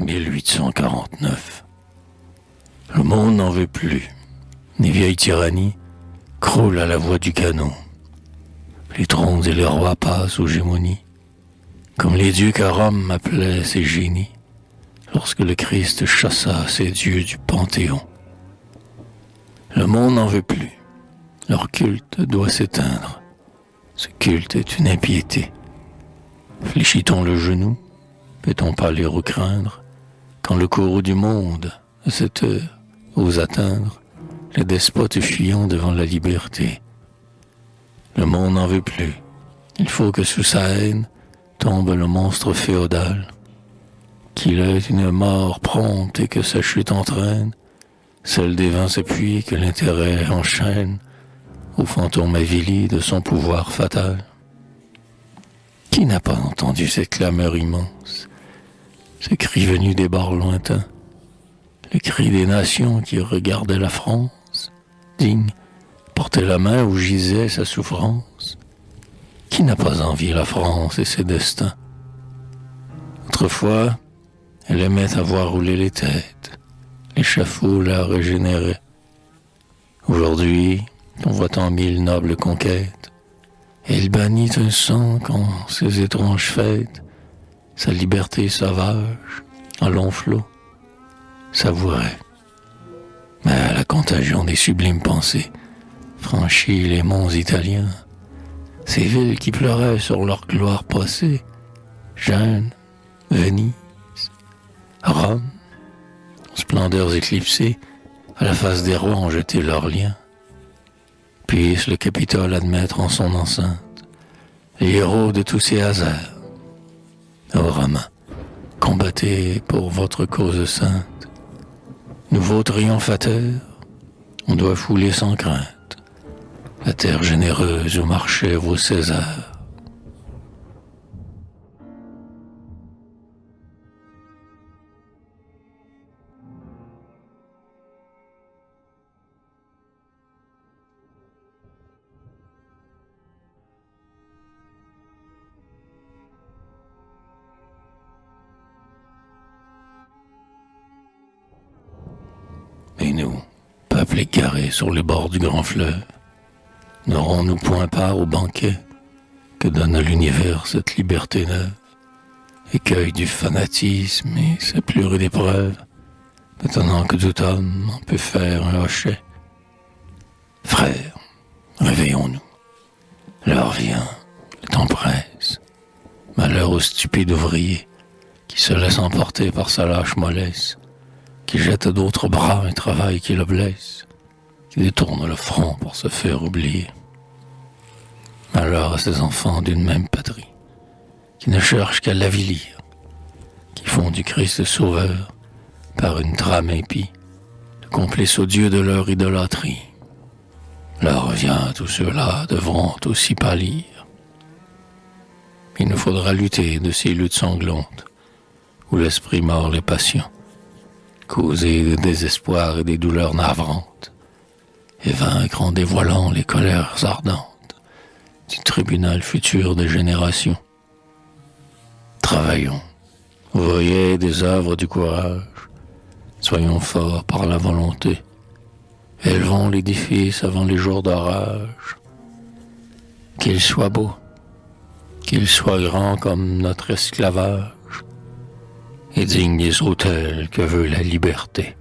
1849. Le monde n'en veut plus. Les vieilles tyrannies croulent à la voix du canon. Les trônes et les rois passent aux gémonies, comme les dieux qu'à Rome appelaient ces génies, lorsque le Christ chassa ces dieux du Panthéon. Le monde n'en veut plus. Leur culte doit s'éteindre. Ce culte est une impiété. Fléchit-on le genou? Peut-on pas les recraindre? Quand le courroux du monde, à cette heure, ose atteindre les despotes fuyant devant la liberté. Le monde n'en veut plus. Il faut que sous sa haine tombe le monstre féodal, qu'il ait une mort prompte et que sa chute entraîne celle des vents appuis que l'intérêt enchaîne au fantôme avili de son pouvoir fatal. Qui n'a pas entendu cette clameur immense, ce cri venu des bords lointains, le cri des nations qui regardaient la France, digne, portait la main où gisait sa souffrance. Qui n'a pas envié la France et ses destins? Autrefois, elle aimait à voir rouler les têtes, l'échafaud la régénérait. Aujourd'hui, on voit en mille nobles conquêtes, et il bannit un sang quand ces étranges fêtes, sa liberté sauvage, en long flot, savourait. Mais à la contagion des sublimes pensées, franchit les monts italiens, ces villes qui pleuraient sur leur gloire passée, Gênes, Venise, Rome, splendeurs éclipsées, à la face des rois ont jeté leurs liens. Puisse le Capitole admettre en son enceinte les héros de tous ces hasards. Ô Romains, combattez pour votre cause sainte. Nouveaux triomphateurs, on doit fouler sans crainte la terre généreuse où marchaient vos Césars. Et nous, peuple égaré sur les bords du grand fleuve, n'aurons-nous point part au banquet que donne à l'univers cette liberté neuve, écueil du fanatisme et sa plus rude épreuve, maintenant que tout homme en peut faire un hochet? Frères, réveillons-nous. L'heure vient, le temps presse. Malheur au stupide ouvrier qui se laisse emporter par sa lâche mollesse, qui jette à d'autres bras un travail qui le blesse, qui détourne le front pour se faire oublier. Malheur à ces enfants d'une même patrie, qui ne cherchent qu'à l'avilir, qui font du Christ sauveur, par une trame impie, le complice odieux de leur idolâtrie. L'heure vient, tous ceux-là devront aussi pâlir. Il nous faudra lutter de ces luttes sanglantes, où l'esprit mord les passions, causer des désespoirs et des douleurs navrantes, et vaincre en dévoilant les colères ardentes du tribunal futur des générations. Travaillons, voyez des œuvres du courage, soyons forts par la volonté, élevons l'édifice avant les jours d'orage. Qu'il soit beau, qu'il soit grand comme notre esclavage, et digne des autels que veut la liberté.